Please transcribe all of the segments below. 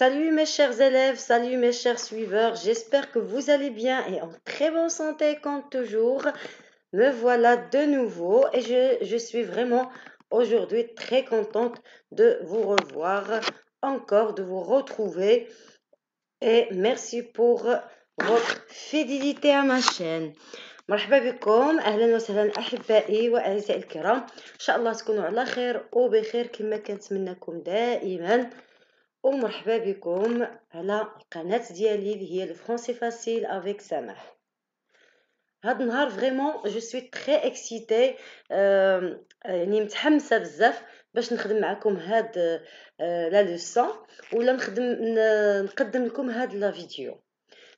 Salut mes chers élèves, salut mes chers suiveurs, j'espère que vous allez bien et en très bonne santé comme toujours. Me voilà de nouveau et je suis vraiment aujourd'hui très contente de vous revoir, encore de vous retrouver et merci pour votre fidélité à ma chaîne. مرحبا بكم اهلا وسهلا احبائي واعزائي الكرام ان شاء الله تكونوا على خير وبخير كما كنتمنىكم دائما ومرحبا بكم على القناة ديالي اللي هي الفرنسي فاسيل افيك سماح. هاد النهار فريمون جو سوي تري اكسيتي، يعني متحمسه بزاف باش نخدم معكم هاد لا لوسون ولا نقدم لكم هاد لا فيديو.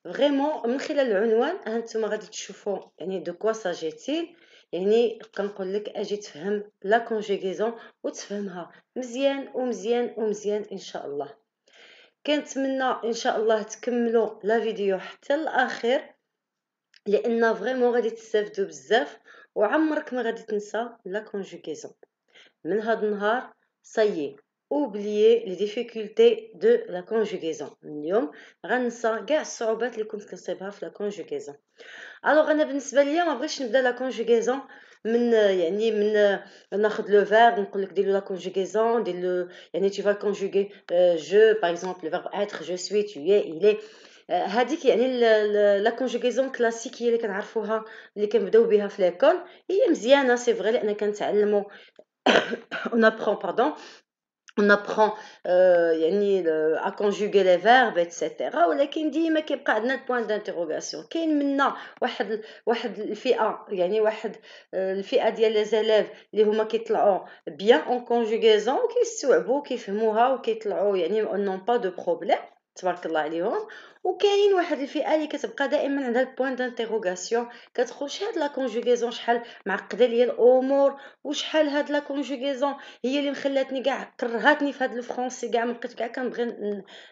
فريمون من خلال العنوان هانتوما غادي تشوفوا يعني دو كوا ساجيتيل، يعني كنقول لك اجي تفهم لا كونجيغيزون وتفهمها مزيان ومزيان ومزيان ان شاء الله. كنتمنى ان شاء الله تكملوا لا فيديو حتى الاخير لان فريمون غادي تستافدوا بزاف وعمرك ما غادي تنسى لا كونجوغيزون. من هذا النهار صايي اوبليي لي ديفيكولتي دو لا كونجوغيزون، اليوم غنسى كاع الصعوبات اللي كنت كنصيبها في لا كونجوغيزون. الوغ انا بالنسبه ليا ما بغيتش نبدا لا كونجوغيزون من يعني من ناخذ لو فيرب نقول لك دير لا كونجوغيزون دير لو، يعني tu vas conjuguer je par exemple le verbe être je suis tu es il est. هذيك يعني لا كونجوغيزون كلاسيك هي اللي كنعرفوها اللي كنبداو بها في ليكول، هي مزيانه سي فري لان كنتعلموا on apprend pardon on apprend يعني à conjuguer les verbes etc. ولكن ديما كيبقى عندنا البوان دانتيروغاسيون. كاين منا واحد الفئه، يعني واحد الفئه ديال لي زيليف اللي هما كيطلعوا بيان اون كونجوغيزون وكيستوعبوا كيفهموها وكيطلعوا يعني نون با دو بروبليم تبارك الله عليهم. وكاين واحد الفئه اللي كتبقى دائما عندها البوان دانتيروغاسيون، كتقول هاد لا كونجوغيزون شحال معقده ليا الامور، وشحال هاد لا كونجوغيزون هي اللي مخلاتني كاع كرهاتني في هاد الفرنسي، كاع ما بقيت كاع كنبغي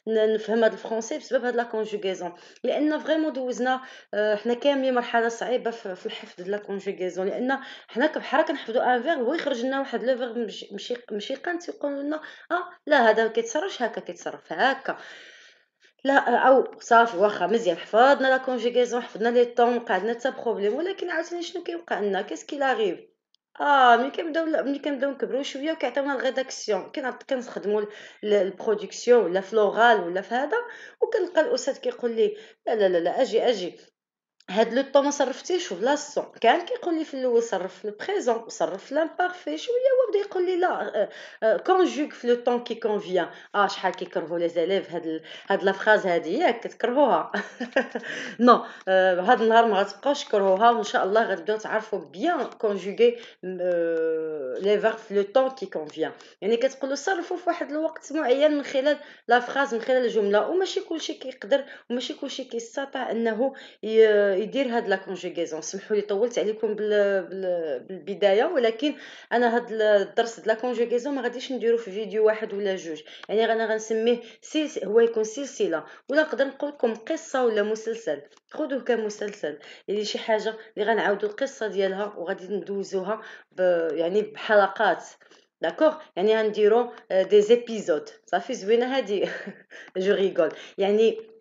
نفهم هاد الفرنسي بسبب هاد لا كونجوغيزون. لان فريمون دوزنا حنا كاملين مرحله صعيبه في الحفظ ديال لا كونجوغيزون، لان حنا بحال كنحفظوا ان فيرب ويخرج لنا واحد لو فيرب ماشي قانت يقولوا لنا لا هذا ما كيتصرفش هكا كيتصرف هكا لا، او صافي واخا مزيان حفظنا لا كونجوغيزون حفظنا لي طون وقع لنا حتى بروبليم. ولكن عاوتاني شنو كيوقع لنا كيسكي لاغيف ملي كنبداو نكبروا شويه وكيعطيونا الريداكسيون كنخدموا البرودكسيون ولا في لوغال ولا في هذا، وكنلقى الاستاذ كيقول لي لا لا لا, لا اجي هاد لو طون ما صرفتيش في بلاصتو، كان كيقول لي في الاول صرف في البريزون وصرف في لامبارفي شويه، هو بدا يقول لي لا كونجوغ في لو طون كي كونفيان. شحال كيكرهوا لي زيليف هاد لا فراز هادي ياك كتكرهوها نو هاد النهار ما غتبقاوش تكرهوها وان شاء الله غتبداو تعرفوا بيان كونجوغي لي فيرب في لو طون كي كونفيان. يعني كتقولوا صرفوا في واحد الوقت معين من خلال لا فراز من خلال الجمله، وماشي كلشي كيقدر وماشي كلشي كيستطيع انه يدير هاد لا كونجوغيزون. سمحوا لي طولت عليكم بالبدايه، ولكن انا هاد الدرس د لا كونجوغيزون ما غاديش نديرو في فيديو واحد ولا جوج، يعني انا غنسميه هو يكون سلسله، ولا نقدر نقول لكم قصه ولا مسلسل، خذوه كمسلسل، يعني شي حاجه اللي غنعاودوا القصه ديالها وغادي ندوزوها يعني بحلقات داكوغ، يعني غنديرو دي زيبيزود صافي زوينه هادي جو ريغول. يعني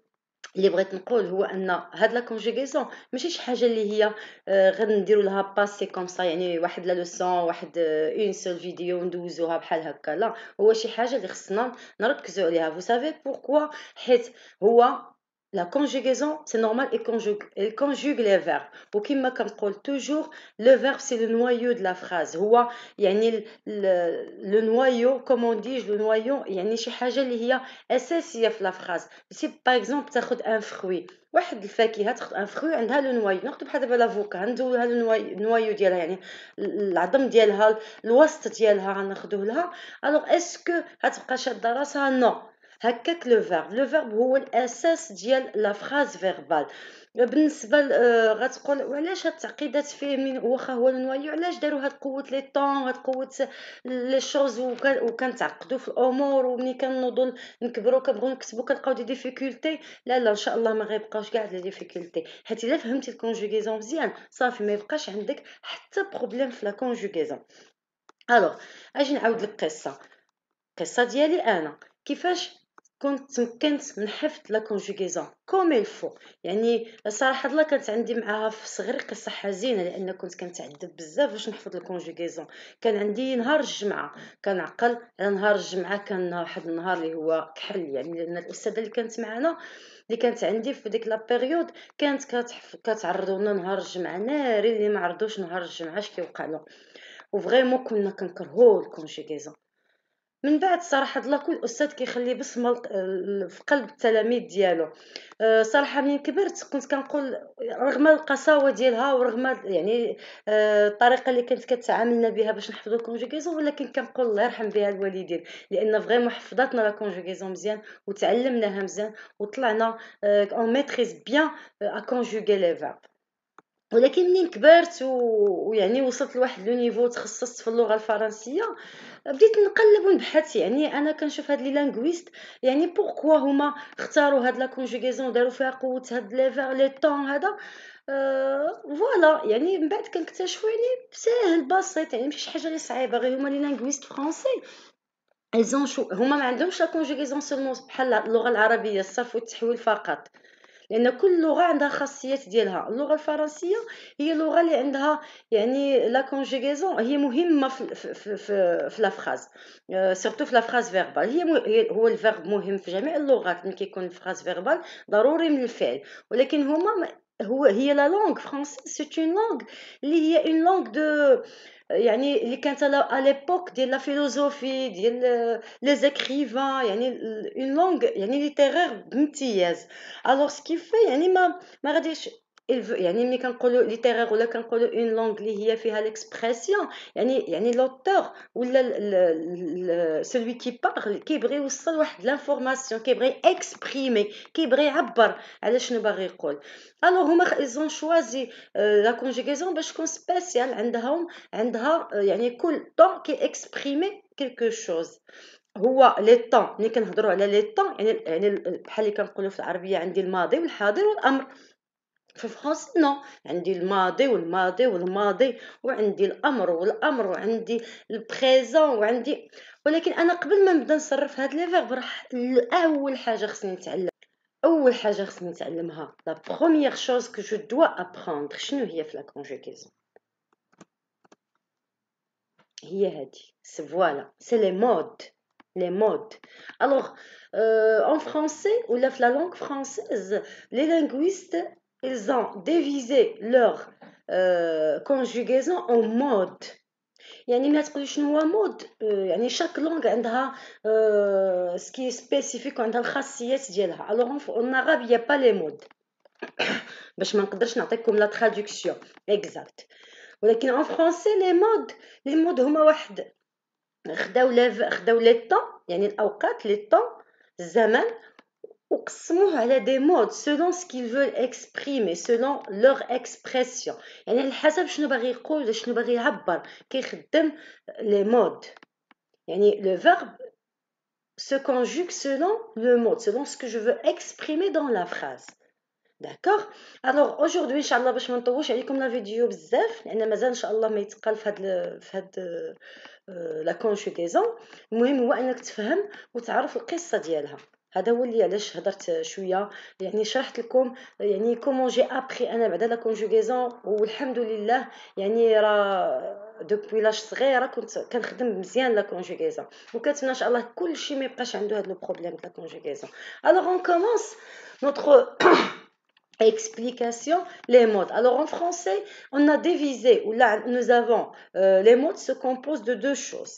اللي بغيت نقول هو ان هاد لا كونجوغيزون ماشي شي حاجه اللي هي غنديروا لها باسي كوم سا، يعني واحد لا لوسون واحد اون سول فيديو ندوزوها بحال هكا، لا هو شي حاجه اللي خصنا نركزوا عليها. vous savez pourquoi؟ حيت هو la conjugaison c'est normal il conjugue les verbes، وكما كنقول toujours le verbe c'est le noyau de la phrase. هو يعني le noyau comme on dit le noyau يعني شي حاجه اللي هي اساسيه في لا phrase. سي باغ اكزومبل تاخذ ان فروي، واحد الفاكهه تاخذ ان فروي عندها لو نوايو، ناخذ بحال دابا لافوكا ندوزها النوايو ديالها، يعني العظم ديالها الوسط ديالها غناخذوه لها. الوغ اسكو غتبقى شاده راسها؟ نو. هكاك لو فيرب هو الاساس ديال لا فراز فيربال. بالنسبه غتقول وعلاش هاد التعقيدات فيه من واخا هو النوايو علاش داروا هاد قوه لي طون هاد قوه لي شوز وكنتعقدوا في الامور، ومني كنوضوا نكبروا كنبغيو نكتبوا كنلقاو دي ديفيكولتي. لا لا ان شاء الله ما غيبقاوش كاع لي ديفيكولتي، حيت الا فهمتي الكونجوغيزون مزيان صافي ما يبقاش عندك حتى بروبليم في لا كونجوغيزون. الوغ اجي نعاود لك قصه ديالي انا كيفاش كنت تمكنت من حفظ لا كونجوغيزون كوم الفو. يعني صراحه الله كانت عندي معاها في صغري قصه حزينه، لان كنت كنتعذب بزاف باش نحفظ الكونجوغيزون. كان عندي نهار الجمعه كنعقل على نهار الجمعه، كان واحد النهار اللي هو كحل، يعني لان الاستاذه اللي كانت معنا اللي كانت عندي في ديك لا بيريود كانت كتعرضونا نهار الجمعه ناري، اللي ما عرضوش نهار الجمعه اش كيوقع له. وفريمون كنا كنكرهوا الكونجوغيزون. من بعد صراحه الله كل استاذ كيخلي بصمه في قلب التلاميذ ديالو. صراحه من كبرت كنت كنقول رغم القساوه ديالها ورغم يعني الطريقه اللي كانت كتعاملنا بها باش نحفظوا الكونجوغيزون، ولكن كنقول الله يرحم بها الوالدين، لان فريمون حفظتنا لا كونجوغيزون مزيان وتعلمناها مزيان وطلعنا اون ميتريز بيان ا كونجوغي لي فيرب. ولكن منين كبرت ويعني وصلت لواحد لو نيفو تخصصت في اللغه الفرنسيه، بديت نقلب ونبحث. يعني انا كنشوف هاد لي لانغويست يعني بوركوا هما اختاروا هاد لا كونجوغيزون وداروا فيها قوه هاد لي فير لي طون هذا. فوالا يعني من بعد كنكتشفوا يعني ساهل بسيط، يعني ماشي شي حاجه اللي صعيبه، غير هما لي لانغويست فرونسي ايزون شو هما ما عندهمش لا كونجوغيزون سولمون بحال اللغه العربيه الصرف والتحويل فقط، لان كل لغه عندها خاصيات ديالها. اللغه الفرنسيه هي لغه اللي عندها يعني لا كونجوغيزون هي مهمه في لا فراز، سورتو في لا فراز فيربال. هو الفيرب مهم في جميع اللغات، ملي كيكون الفراز فيربال ضروري من الفعل. ولكن هي لا لونغ فرونسي سي اون لونغ اللي هي اون لونغ دو، يعني اللي كانت على ليبوك ديال لا فيلوزوفي ديال لي زيكريفان، يعني اون لونغ يعني ليتيرير بامتياز. الوغ سكي في يعني ما غاديش يعني ملي كنقولوا ليتيرير ولا كنقولوا اون لونغ اللي هي فيها ليكسبرسيون، يعني لوتور ولا سولوي كي بارل كيبغي يوصل واحد لانفورماسيون، كيبغي اكسبريمي، كيبغي يعبر على شنو باغي يقول. الوغ هما ايزون شوازي لا كونجوغيزون باش تكون سبيسيال عندها يعني كل طون كي اكسبريمي كيلكو شوز. هو لي طون ملي كنهضروا على لي طون يعني بحال اللي كنقولوا في العربيه عندي الماضي والحاضر والامر. في الفرنسي نو، عندي الماضي والماضي والماضي، وعندي الامر والامر، وعندي البريزون وعندي. ولكن انا قبل ما نبدا نصرف هاد لي فيرب راح اول حاجه خصني نتعلم، اول حاجه خصني نتعلمها لا بروميير شوز كو جو دوا ابروندر شنو هي في لا كونجوغيزون، هي هادي فوالا سي لي مود. Les modes. Alors, en français ou la langue française, les linguistes, ils ont divisé leur conjugaison en modes. يعني ما تقولي شنو هو مود، يعني شاك لونغ عندها سكي سبيسيفيك وعندها الخاصيات ديالها. الوغ اون عربي يا با لي مود باش ما نقدرش نعطيكم لا تراديكسيون اكزاكت. ولكن en français لي مود هما واحد خداو لي طون يعني الاوقات لي طون الزمن، وقسموه على دي مود selon ce qu'ils veulent exprimer selon leur expression. يعني على حسب شنو باغي يقول شنو باغي يعبر كيخدم لي مود. يعني le verbe se conjugue selon le mode selon ce que je veux exprimer dans la phrase. D'accord. Alors aujourd'hui ان شاء الله باش ما نطولش عليكم لا فيديو بزاف، لان مازال ان شاء الله ما يتقال في هاد لا كونجوغيزون. المهم هو انك تفهم وتعرف القصه ديالها. هذا هو اللي علاش هضرت شويه، يعني شرحت لكم يعني كومون جي ابري انا بعدا لا كونجوغيزون. والحمد لله يعني راه دوبوي لاج صغيره كنت كنخدم مزيان لا كونجوغيزون، وكنتمنى ان شاء الله كلشي ما يبقاش عنده هذا لو بروبليم لا كونجوغيزون. الوغ اون كومونس notre explication les modes. Alors en français, on a divisé, ou là nous avons les modes se composent de deux choses.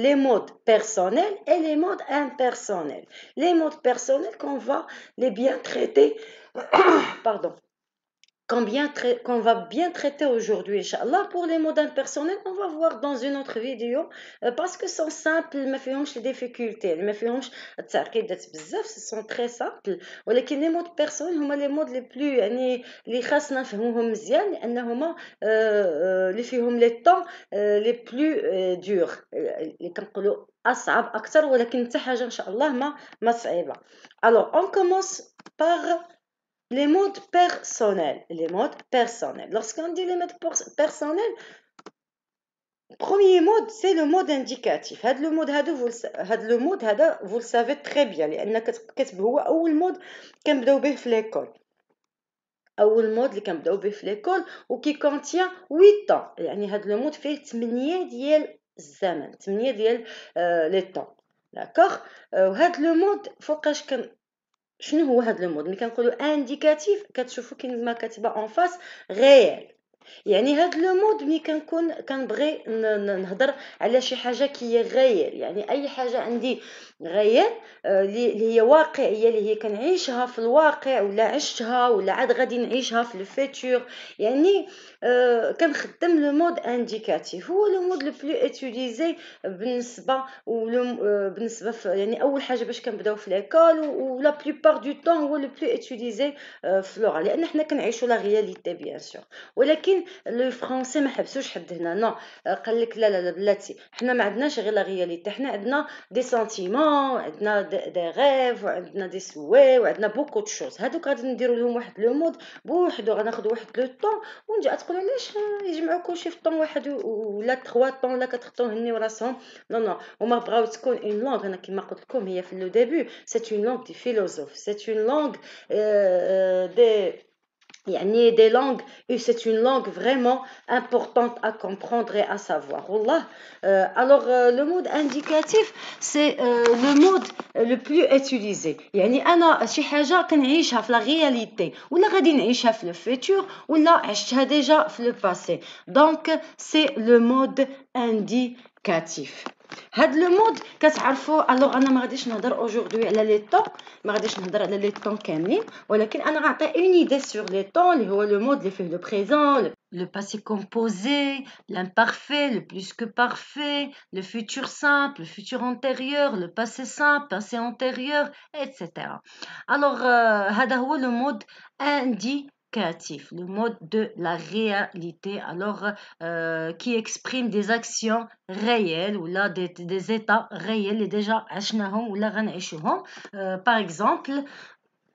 Les modes personnels et les modes impersonnels. Les modes personnels qu'on va les bien traiter, pardon, qu'on va bien traiter aujourd'hui, Inch'Allah. Pour les modes impersonnels, on va voir dans une autre vidéo parce que sont simples, ما فيهمش les difficultés, ما فيهمش التعقيدات بزاف, ce sont très simples. ولكن les modes personnels هما les modes les plus يعني اللي خاصنا نفهموهم مزيان, لأنهما اللي فيهم les temps les plus durs, اللي كنقولوا أصعب أكثر, ولكن حتى حاجة إن شاء الله ما صعيبة. Alors on commence par les modes personnels. Les modes personnels. Lorsqu'on dit les modes personnels, Premier mode, c'est le mode indicatif. هذا le mode هذا vous le savez très bien لأن كتب هو أول mode كنبداو به في l'école. أول مود اللي كنبداو به في ليكول وكي كونتيان 8 طون يعني هاد لو مود فيه 8 ديال الزمن 8 ديال لي طون داكوغ وهاد لو مود فوقاش شنو هو هاد لو مود ملي كنقولوا انديكاتيف كتشوفوا كاين كاتبه اون فاس غيال يعني هاد لو مود ملي كنبغي نهضر على شي حاجه كي غير يعني اي حاجه عندي غير اللي هي واقعيه اللي هي كنعيشها في الواقع ولا عشتها ولا عاد غادي نعيشها في الفيتور يعني كنخدم لو مود انديكاتيف هو لو مود لو بلو اتيليزي بالنسبه بالنسبه يعني اول حاجه باش كنبداو في ليكول ولا بلوبار دو طون هو لو بلو اتيليزي في اللغه لان حنا كنعيشوا لا رياليتي بيان سور ولكن لو فرونسي ما حبسوش حد هنا نو قال لك لا لا لا بلاتي حنا ما عندناش غير لا رياليتي حنا عندنا دي سنتيمون عندنا دي غيف وعندنا دي سوي وعندنا بوكو دو شوز هادوك غادي نديرو لهم واحد لو مود بوحدو غناخدو واحد لو طون ونجي تقولوا علاش يجمعوا كلشي في طون واحد ولا 3 طون ولا 4 طون هنيو راسهم نو نو هما بغاو تكون اون لونغ انا كيما قلت لكم هي في لو ديبي سي اون لونغ دي فيلوزوف سي اون لونغ دي يعني des langues et c'est une langue vraiment importante à comprendre et à savoir والله alors le mode indicatif c'est le mode le plus utilisé يعني انا شي حاجه كنعيشها في لا رياليتي ولا غادي نعيشها في لو فيتور ولا عشتها ديجا في لو باسي دونك سي لو مود انديكاتيف هاد لو مود كتعرفوا الوغ انا ما غاديش نهضر اوجوردي على لي طون ما غاديش نهضر على لي طون كاملين ولكن انا غنعطي اون ايدي سور لي طون اللي هو لو مود اللي فيه لو بريزون le passé composé, l'imparfait, le plus que parfait, le futur simple, le futur antérieur, le passé simple, passé antérieur, etc. Alors, هذا هو le mode indicatif, le mode de la réalité, alors qui exprime des actions réelles ou là des états réels et déjà عشناهم ولا غنعيشوهم. Par exemple,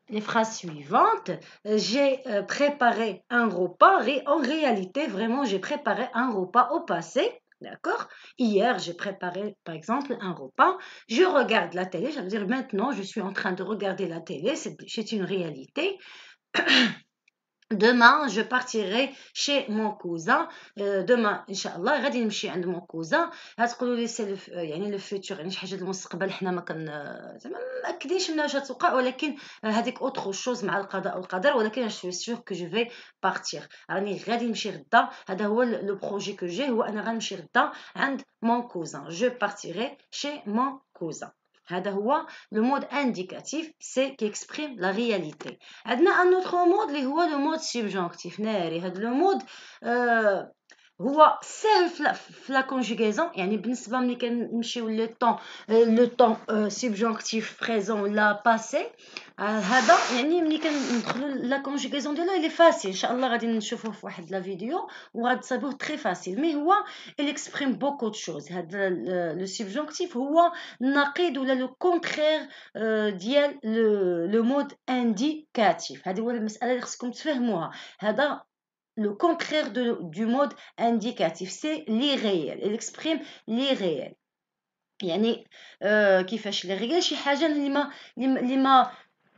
les phrases suivantes. J'ai préparé un repas. En réalité, vraiment, j'ai préparé un repas au passé. D'accord. Hier, j'ai préparé, par exemple, un repas. Je regarde la télé. Ça veut dire maintenant, je suis en train de regarder la télé. C'est une réalité. Demain, je partirai chez mon cousin. demain, Inch'Allah, غادي نمشي عند mon cousin. غتقولوا لي سي يعني لو فيتور يعني شي حاجه المستقبل حنا ما كن زعما مأكدينش منها واش غتوقع ولكن هذيك اوتر شوز مع القضاء والقدر ولكن جو سوي سور كو جو في بارتير راني غادي نمشي غدا هذا هو لو بروجي كو جي هو انا غنمشي غدا عند mon cousin. Je partirai chez mon cousin. هذا هو le mode indicatif c'est qui exprime la réalité. عندنا un autre mode اللي هو le mode subjonctif ناري هذا le mode هو سهل في لا كونجوغيزون يعني بالنسبه ملي كنمشيو لو طون سبجونكتيف بريزون ولا باسي هذا يعني ملي كندخلوا لا كونجوغيزون ديالو لي فاسيل ان شاء الله غادي نشوفوه في واحد لا فيديو وغتصيبوه تري فاسيل مي هو اكسبريم بوكو دو شوز هذا لو سبجونكتيف هو النقيض ولا لو كونترير ديال لو مود انديكاتيف هذه هو المساله اللي خصكم تفهموها هذا le contraire du mode indicatif c'est l'irréel il exprime l'irréel يعني كيفاش l'irréel شي حاجه اللي ما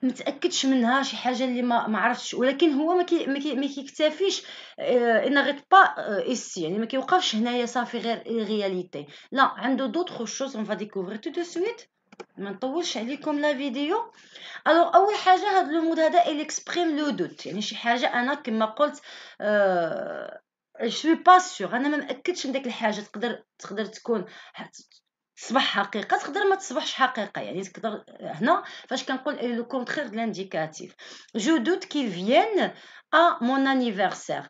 متاكدش منها شي حاجه اللي ما عرفتش ولكن هو ما كيكتفيش il n'arrête pas ici يعني ما كيوقفش هنايا صافي غير الرياليتي لا عنده d'autres choses on va découvrir tout de suite ما نطولش عليكم لا فيديو الوغ اول حاجه هذا لو مود هذا il exprime لو دوت يعني شي حاجه انا كما قلت جو سوي با سور انا ما مأكدش من ديك الحاجه تقدر تكون تصبح حقيقه تقدر ما تصبحش حقيقه يعني تقدر هنا فاش كنقول لو كونترير د لانديكاتيف جو دوت كيل فيين ا مون انيفرسير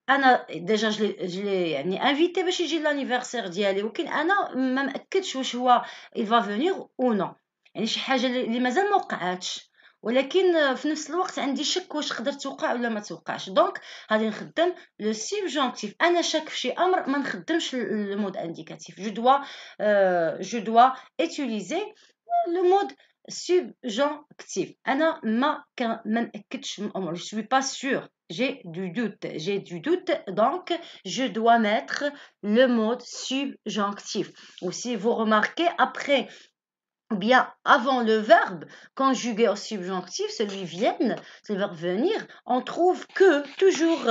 انا ديجا جلي يعني انفيتي باش يجي لانيفرسير ديالي ولكن انا ما مأكدش واش هو il va venir ou non يعني شي حاجه اللي مازال ما وقعاتش ولكن في نفس الوقت عندي شك واش تقدر توقع ولا ما توقعش دونك غادي نخدم لو سبجونكتيف انا شاك في شي امر ما نخدمش المود انديكاتيف جو دوا utiliser le mode subjonctif. أنا ما نأكدش je suis pas sûre. J'ai du doute, donc je dois mettre le mode subjonctif. Ou si vous remarquez, après bien avant le verbe conjugué au subjonctif, celui vienne, le verbe venir, on trouve que, toujours,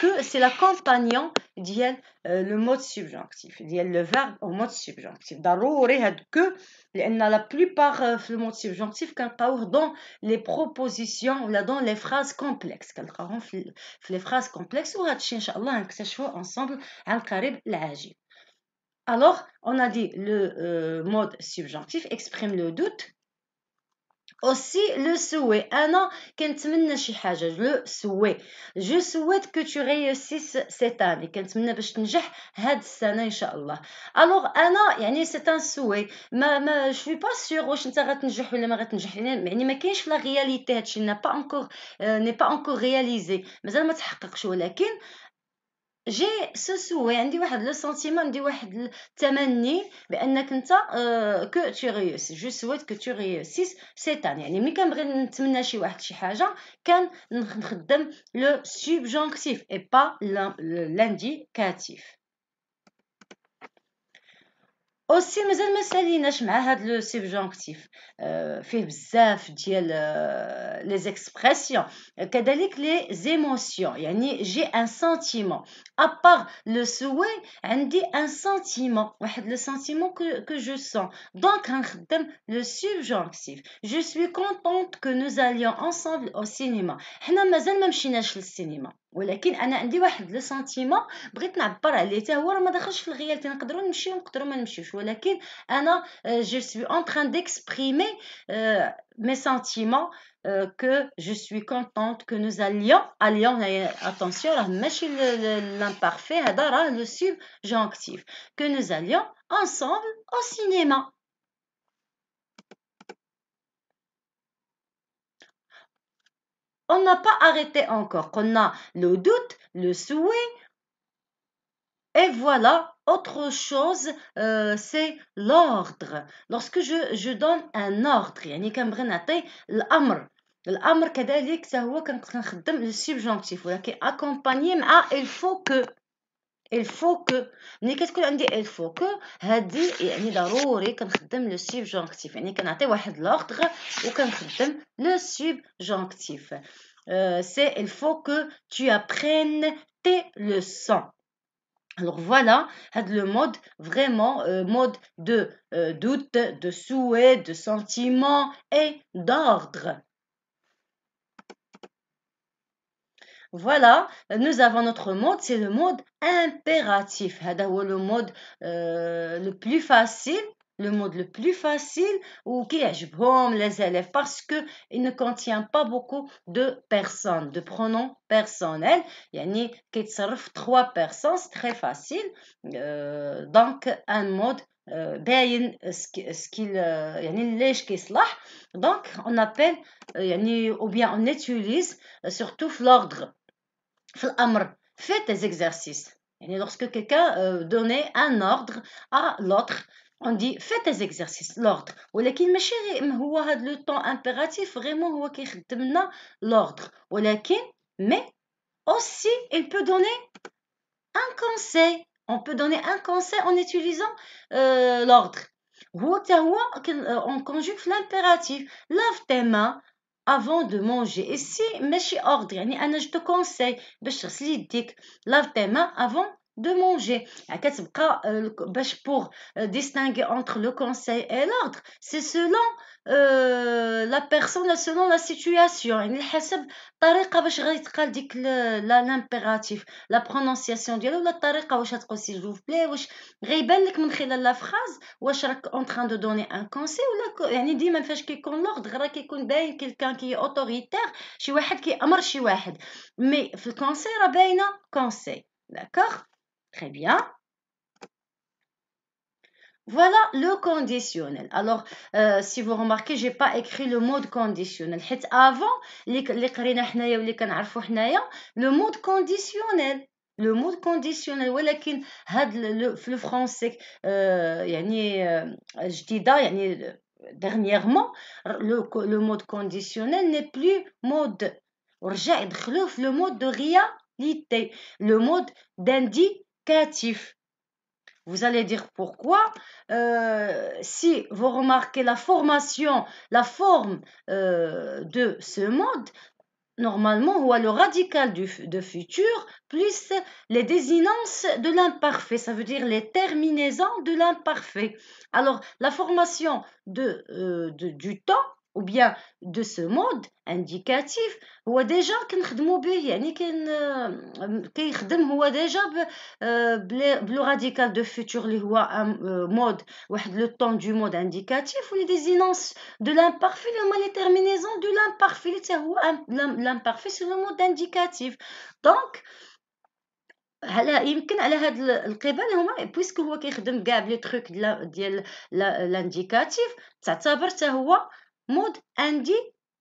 que, c'est l'accompagnant ديال le mode subjonctif, ديال le verbe au mode subjonctif. ضروري هاد que, لأن la plupart في le mode subjonctif كنلقاوه dans les propositions ولا dans les phrases complexes, كنلقاوهم في les phrases complexes, وهذا الشيء إن شاء الله نكتشفوه ensemble عن قريب العاجل. Alors, on a dit le mode subjonctif exprime le doute. Aussi, le souhait. أنا كنتمنى شي حاجة. Le souhait. Je souhaite que tu réussisses cette année. كنتمنى باش تنجح هاد السنة إن شاء الله. Alors, أنا يعني c'est un souhait. je suis pas sûre واش أنت غتنجح ولا ما غتنجح. يعني ما كاينش في la réalité هادشي n'est pas encore réalisé. مازال ما تحققش ولكن j'ai ce souhait عندي واحد le sentiment عندي واحد التمني بانك انت que tu réussisses je souhaite que tu réussisses cette année يعني ملي كنبغي نتمنى شي واحد شي حاجه نخدم le subjonctif et pas l'indicatif. aussi مازال ما ساليناش مع هاد لو سبجونكتيف فيه بزاف ديال لي زيكسبرسيون كذلك لي زيموسيون يعني جي ان سنتيمون ابار لو سوي عندي ان سنتيمون واحد لو سنتيمون que je sens donc غنخدم لو سبجونكتيف je suis contente que nous allions ensemble au cinéma حنا مازال ما مشيناش للسينما ولكن انا عندي واحد لو سنتيمون بغيت نعبر عليه حتى هو راه ما دخلش في الغيالتي نقدروا نمشيو نقدروا ما نمشيوش ولكن انا je suis en train d'exprimer mes sentiments que je suis contente que nous allions attention راه ماشي l'imparfait هذا راه le subjonctif que nous allions ensemble au cinéma. On n'a pas arrêté encore. On a le doute, le souhait. Et voilà, autre chose, c'est l'ordre. Lorsque je donne un ordre, يعني كنبغي نعطي الأمر كذلك حتى هو كنخدم السبجونكتيف ولكن accompagné مع il faut que ملي كتكون عندي il faut que هادي يعني ضروري كنخدم لو سبجونكتيف يعني كنعطي واحد l'ordre وكنخدم لو سبجونكتيف. C'est il faut que tu apprennes tes leçons. Alors voilà, le mode vraiment mode de doute, de souhait, de sentiment et d'ordre. Voilà, nous avons notre mode, c'est le mode impératif. C'est le mode le plus facile. Le mode le plus facile ou qui يعجبهم les élèves parce que il ne contient pas beaucoup de personnes, de pronoms personnels. يعني كيتصرف 3 personnes, c'est très facile. Donc un mode باين ce qu'il يعني ليش كيصلح. Donc on appelle يعني ou bien on utilise surtout في l'ordre. في الأمر fais tes exercices. يعني lorsque quelqu'un donnait un ordre à l'autre on dit fais tes exercices l'ordre ولكن ماشي هو هذا لو طون impératif vraiment هو كيخدم لنا l'ordre ولكن mais aussi il peut donner un conseil on peut donner un conseil en utilisant l'ordre هو حتى هو on conjugue في l'impératif lave tes mains avant de manger ici ماشي ordre يعني أنا je te conseille باش تغسلي يديك lave tes mains avant de manger كتبقى باش pour distinguer entre le conseil et l'ordre c'est selon la personne selon la situation يعني حسب الطريقة باش غيتقال ديك l'impératif la prononciation ديالو ولا الطريقة واش غتقول s'il vous plaît واش غيبان لك من خلال لا فراز واش راك en train de donner un conseil ولا يعني ديما فاش كيكون l'ordre راه كيكون باين quelqu'un qui est autoritaire شي واحد كيأمر شي واحد مي في الكونساي راه باينه conseil d'accord très bien. Voilà le conditionnel. Alors, si vous remarquez, j'ai pas écrit le mode conditionnel. حيت avant اللي قرينا حنايا واللي كنعرفوا حنايا le mode conditionnel. Le mode conditionnel ولكن هاد في الفرنسي يعني جديدة يعني dernièrement le mode conditionnel n'est plus mode ورجع يدخلوه في le mode de réalité, le mode d'indicatif. Vous allez dire pourquoi. Si vous remarquez la formation, la forme de ce mode, normalement, ou le radical de futur plus les désinences de l'imparfait, ça veut dire les terminaisons de l'imparfait. Alors, la formation du temps ou bien de ce mode indicatif هو déjà كنخدموا به يعني كيخدم هو déjà بلو radical de futur اللي هو mode واحد le temps du mode indicatif ou les désinences de l'imparfait les terminaisons de l'imparfait l'imparfait c'est le mode indicatif. Donc هلا يمكن على هاد القبال هما بويسك هو كيخدم كاع بلي تروك ديال لانديكاتيف تعتبر حتى هو مود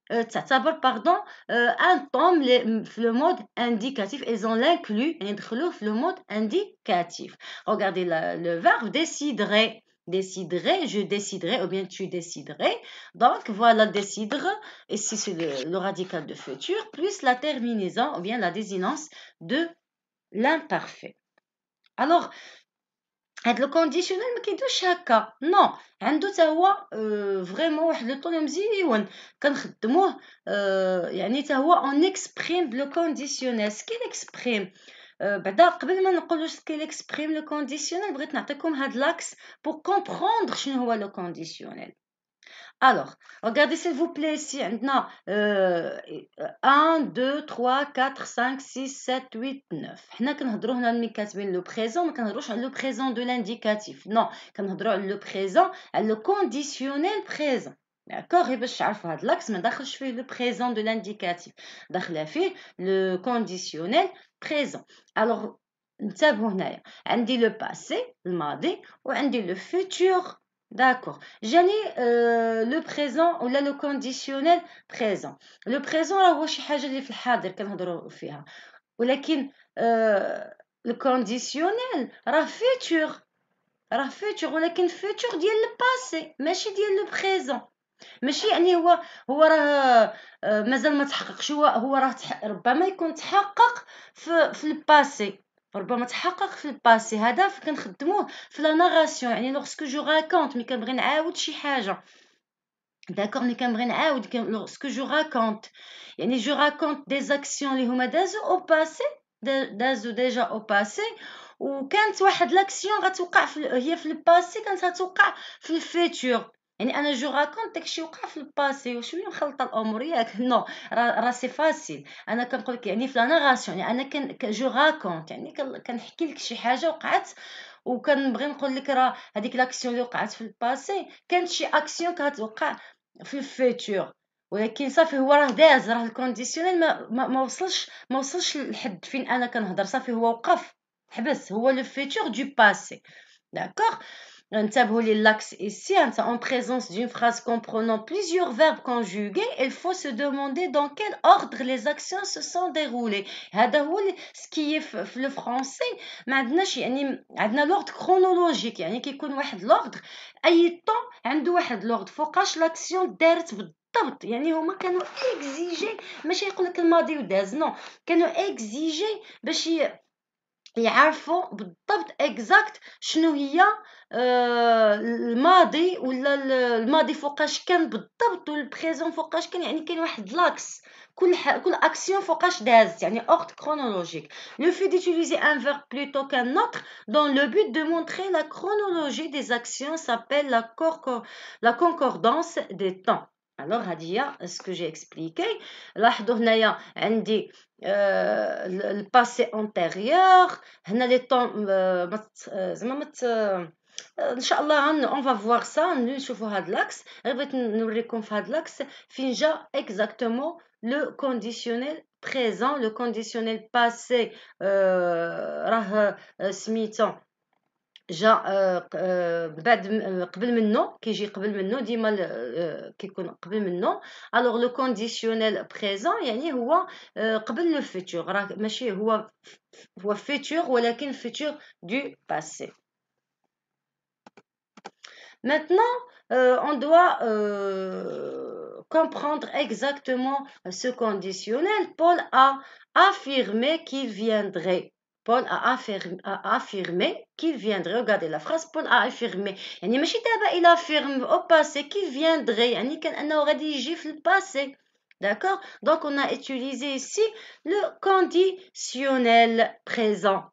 تعتبر باردون ان طوم في لو مود انديكاتيف ils ont l'inclus يعني دخلوه في لو مود انديكاتيف. Regardez le verbe déciderait, déciderait, je déciderais ou bien tu déciderais. Donc voilà décidre, ici c'est le radical de futur plus la terminaison ou bien la désinence de l'imparfait. Alors هاد لو كونديسيونيل ما كيدوش هكا نو عنده حتى هو فريمون واحد لو طون مزيون كنخدموه يعني حتى هو اون اكسبريم بلو كونديسيونيل سكي اكسبريم بعدا قبل ما نقولوا سكي اكسبريم لو كونديسيونيل بغيت نعطيكم هاد لاكس بور كومبروندر شنو هو لو كونديسيونيل. Alors, regardez s'il vous plaît ici, maintenant 1, 2, 3, 4, 5, 6, 7, 8, 9. حنا كنهضروا هنا ملي كاتبين لو بريزون ما كنهضروش على لو بريزون دو لانديكاتيف نو كنهضروا على لو بريزون على لو كونديسيونيل بريزون. داكوغ غير باش تعرفوا هاد لاكس ما داخلش فيه لو بريزون دو لانديكاتيف داخله فيه لو كونديسيونيل بريزون. الوغ انتبهوا هنايا عندي لو باسي الماضي وعندي لو فيتور. D'accord. Jani, le présent ou là le conditionnel présent. Le présent là هو شي حاجة اللي في الحاضر كنهضروا فيها. ولكن le conditionnel راه futur. راه futur ولكن futur ديال le passé ماشي ديال le présent. ماشي يعني هو راه مازال ما تحققش هو راه ربما يكون تحقق في الباسي ربما تحقق في الباسي هذا كنخدموه في لا ناراسيون يعني لوغسكو جو راكونت ملي كنبغي نعاود شي حاجه داكوغ ملي كنبغي نعاود لوغسكو جو راكونت يعني جو راكونت دي زاكسيون اللي هما دازو ديجا او باسي وكانت واحد لاكسيون غتوقع هي في الباسي كانت غتوقع في الفيتور يعني انا جو راكونت داكشي وقع في الباسي وشويه مخلطه الامور ياك نو راه سي فاسيل انا كنقول لك يعني في لا ناراسيون يعني انا جو راكونت يعني كنحكي لك شي حاجه وقعت وكنبغي نقول لك راه هذيك لاكسيون اللي وقعت في الباسي كانت شي اكسيون كتوقع في الفيتور ولكن صافي هو راه داز راه الكونديسيونيل ما وصلش لحد فين انا كنهضر صافي هو وقف حبس هو لو فيتور دو باسي داكوغ. انتبهوا لي l'axe ici en présence d'une phrase comprenant plusieurs verbes conjugués il faut se demander dans quel ordre les actions se sont déroulées. هذا هو ce qui est في le français ما عندناش يعني عندنا l'ordre chronologique يعني كيكون واحد l'ordre اي طون عنده واحد l'ordre فوقاش لاكسيون دارت بالضبط يعني هما كانوا اكزيجي ماشي يقول لك الماضي وداز نو كانوا اكزيجي باش يعرفوا بالضبط اكزاكت شنو هي الماضي ولا الماضي فوقاش كان بالضبط والبريزون فوقاش كان يعني كاين واحد لاكس كل اكسيون فوقاش دازت يعني ordre chronologique. Le fait d'utiliser un verbe plutôt qu'un autre dans le but de montrer la chronologie des actions s'appelle la concordance des temps. Alors هذه هي ce que j'ai expliqué. لاحظوا هنايا عندي le passé antérieur هنا لي طون زعما ان شاء الله اون فا فوار سا نشوفوا هاد لاكس غير بغيت نوريكم في هاد لاكس فين جا اكزاكتومون لو كونديسيونيل بريزون لو كونديسيونيل باسي راه سميتو جا بعد قبل منه كيجي قبل منه ديما كيكون قبل منه. الوغ لو كونديسيونيل بريزون يعني هو قبل لو فيتور راه ماشي هو فيتور ولكن فيتور دو باسي. Maintenant, on doit comprendre exactement ce conditionnel. Paul a affirmé qu'il viendrait. Paul a affirmé qu'il viendrait. Regardez la phrase. Paul a affirmé. يعني ماشي دابا il affirme au passé qu'il viendrait. يعني كان أنه غادي يجي في le passé. D'accord? Donc on a utilisé ici le conditionnel présent.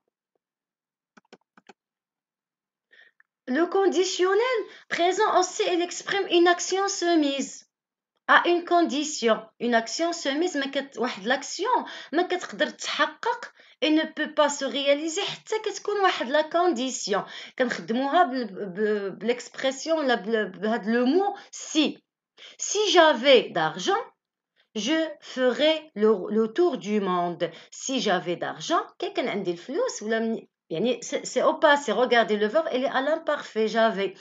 Le conditionnel présent aussi, il exprime une action soumise à une condition. Une action soumise, واحد l'action ما كتقدر تحقق et ne peut pas se réaliser حتى كتكون واحد la condition. كنخدموها بالexpression ولا بهاد le mot si. Si j'avais d'argent, je ferais le tour du monde. Si j'avais d'argent, كي كان عندي الفلوس ولا يعني c'est au passé. Regardez le verbe, il est à l'imparfait. J'avais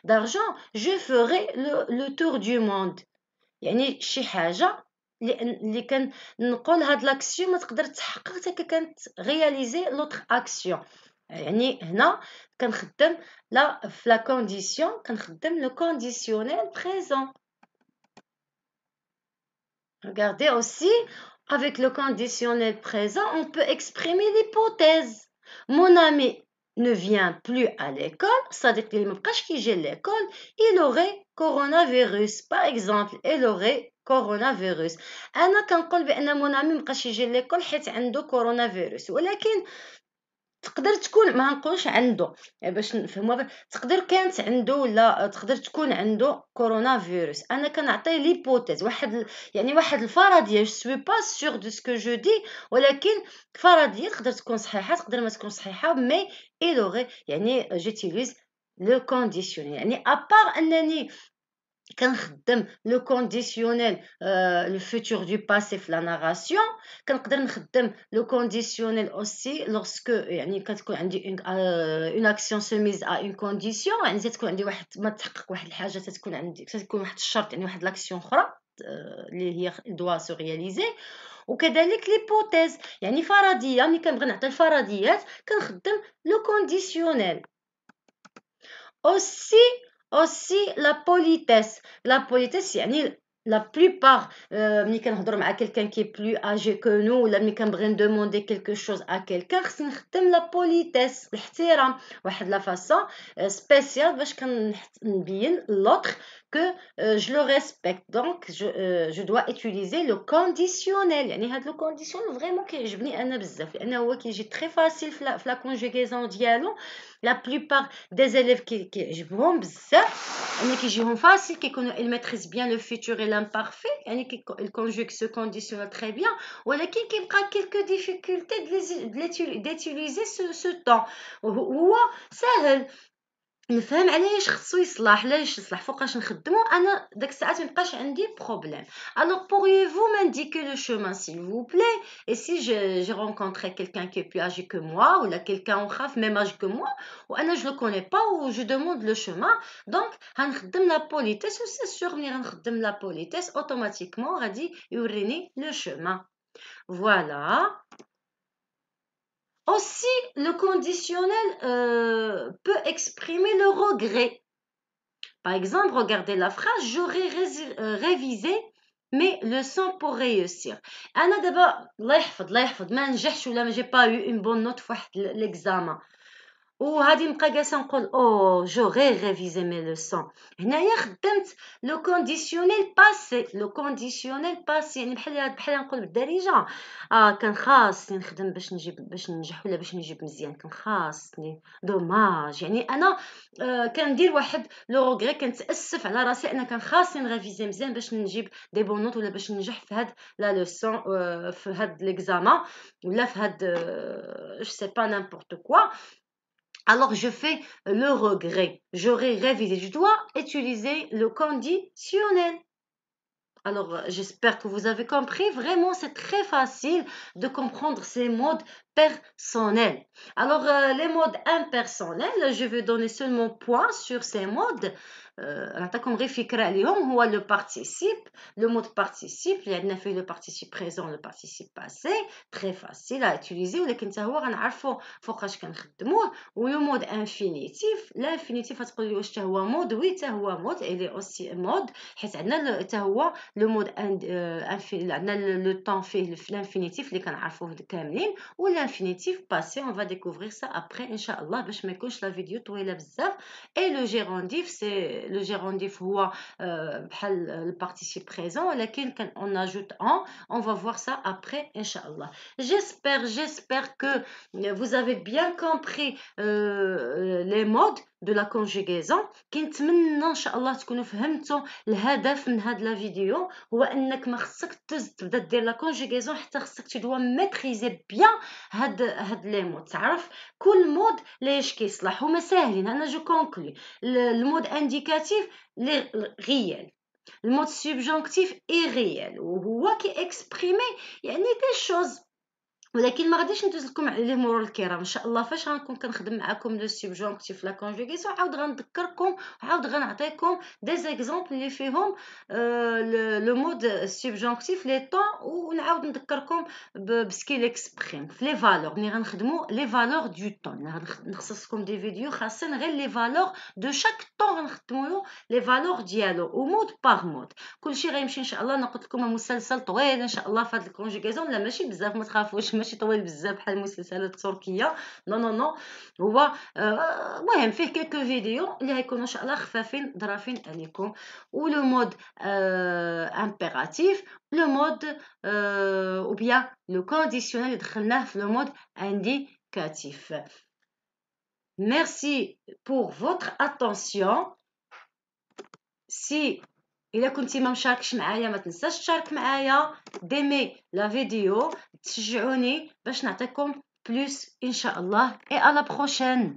d'argent, je ferais le tour du monde. يعني شي حاجة اللي كنقول هاد لاكسيون ما تقدر تحقق حتى كانت رياليزي لوتر اكسيون. يعني هنا كنخدم في لا كونديسيون كنخدم لو كونديسيونيل بريزون. Regardez aussi, avec le conditionnel présent, on peut exprimer l'hypothèse. Mon ami ne vient plus à l'école, c'est-à-dire qu'il à l'école, il aurait coronavirus. Par exemple, il aurait coronavirus. أنا كنقول بأن mon ami مبقاش يجي l'école حيت عنده coronavirus. ولكن تقدر تكون ما نقولش عنده يعني باش نفهموها تقدر كانت عنده ولا تقدر تكون عنده كورونا فيروس. انا كنعطي ليبوتيز يعني واحد الفرضيه جو سوي با سور دو سكو جو دي ولكن فرضيه تقدر تكون صحيحه تقدر ما تكون صحيحه مي ايلوغي يعني جيتيليز لو كونديسيونيل يعني ابار انني كنخدم لو كونديسيونيل لو فوتور دو باسي في لا ناراسيون كنقدر نخدم لو كونديسيونيل اوسي لورسكو يعني كتكون عندي اون اكسيون سوميز ا اون كونديسيون يعني تكون عندي واحد ما تحقق واحد الحاجه تكون عندي تكون واحد الشرط يعني واحد لاكسيون اخرى اللي هي دوا سو رياليزي. وكذلك ليبوتيز يعني فرضيه ملي كنبغي نعطي الفرضيات كنخدم لو كونديسيونيل. aussi la politesse. La politesse يعني la plupart ملي كنهضروا مع quelqu'un qui est plus âgé que nous ولا ملي كنبغي ندوموندي quelque chose à quelqu'un خصني نخدم la politesse الاحترام واحد لا فاصون سبيسيال باش كنبين l'autre que je le respecte donc je dois utiliser le conditionnel. يعني هاد لو conditionnel vraiment كيعجبني انا بزاف لانه هو كيجي très facile في la conjugaison ديالو. La plupart des élèves كيعجبهم بزاف يعني كيجيهم فاسيل كيكونوا ils maîtrisent bien le futur et l'imparfait يعني ils conjuguent ce conditionnel très bien ولكن كيبقى quelques difficultés d'utiliser ce temps. هو سهل نفهم علاش خصو يصلح علاش يصلح فوقاش نخدمو انا داك الساعات مابقاش عندي بروبليم. Alors pourriez-vous m'indiquer le chemin s'il vous plaît? Et si j'ai rencontré quelqu'un qui est plus âgé que moi ou là quelqu'un au khaf même âge que moi ou انا je le connais pas ou je demande le chemin donc غنخدم la politesse و c'est sûr ملي غنخدم la politesse automatiquement غادي يوريني le chemin. Voilà. Aussi, le conditionnel peut exprimer le regret. Par exemple, regardez la phrase « J'aurais révisé mes leçons pour réussir ». أنا دابا الله يحفظ ما نجحش ولا j'ai pas eu une bonne note في واحد l'examen. وهادي نبقى جالسه نقول او جوغي ريفيزي مي لوسون. هنايا خدمت لو كونديسيونيل باسي. لو كونديسيونيل باسي يعني بحال نقول بالدارجه كان خاصني نخدم باش ننجح ولا باش نجيب مزيان كان خاصني دوماج يعني انا كندير واحد لو روغري كنتاسف على راسي انا كان خاصني نريفيزي مزيان باش نجيب دي بون نوت ولا باش ننجح في هاد لا لوسون في هاد ليكزامان ولا في هاد جو سي با نيمبورط كوا. Alors, je fais le regret. J'aurais révisé. Je dois utiliser le conditionnel. Alors, j'espère que vous avez compris. Vraiment, c'est très facile de comprendre ces modes personnels. Alors, les modes impersonnels, je vais donner seulement point sur ces modes. نعطيكم غير فكرة عليهم. هو لو بارتيسيب، لو مود بارتيسيب اللي عندنا فيه لو بارتيسيب بريزون لو بارتيسيب باسي تري فاسيل ا utiliser، ولكن حتى هو غنعرفوا فوقاش كنخدموه. ولو مود انفينيتيف، لانفينيتيف غتقولوا لي واش حتى هو مود؟ وي حتى هو مود، الي اوسي مود، حيت عندنا حتى هو لو مود عندنا لو طون فيه لانفينيتيف اللي كنعرفوه كاملين، والانفينيتيف باسي اون فا ديكوفرير سا ابري ان شاء الله باش ما يكونش لا فيديو طويله بزاف. اي لو جيرونديف سي لو جيرونديف هو بحال البارتيسيب بريزون، ولكن كان اون اجوت on va voir ça après inchallah. J'espère que vous avez bien compris les modes de la conjugaison. كنتمنى ان شاء الله تكونوا فهمتوا الهدف من هاد لا فيديو، هو انك ما خصك تبدا دير لا كونجوغيزون حتى خصك تدوا ميتريزي بيان هاد لي مود، تعرف كل مود ليش كيصلح. هما ساهلين. انا جو كونكلي المود انديكاتيف لي ريال، المود سوبجونكتيف اي ريال، وهو كي اكسبريمي يعني دي شوز، ولكن ما غاديش ندوز لكم عليه مرور الكرام. ان شاء الله فاش غنكون كنخدم معكم لو سوبجونكتيف لا كونجوغيسيون عاود غنذكركم، عاود غنعطيكم دي زيكزامبل اللي فيهم لو مود سوبجونكتيف لي طون، ونعاود نذكركم بسكيل اكسبريم في لي فالور ملي غنخدموا لي فالور دو طون. نخصصكم دي فيديو خاصين غير لي فالور دو شاك طون، غنخدموا له لي فالور ديالو ومود باغ مود. كلشي غيمشي ان شاء الله. نقول لكم مسلسل طويل ان شاء الله في هاد الكونجوغيزون، لا ماشي بزاف ما تخافوش، ماشي طويل بزاف بحال المسلسلات التركيه، نو نو نو. هو مهم فيه كيلكو فيديو اللي غيكونوا ان شاء الله خفافين ظرافين عليكم. ولو مود امبيراتيف، لو مود ou bien le conditionnel اللي دخلناه في le mode indicatif. Merci pour votre attention. Si إلا كنتي ما مشاركش معايا ما تنساش تشارك معايا، ديمي لا فيديو، تشجعوني باش نعطيكم بلوس ان شاء الله. et à la prochaine.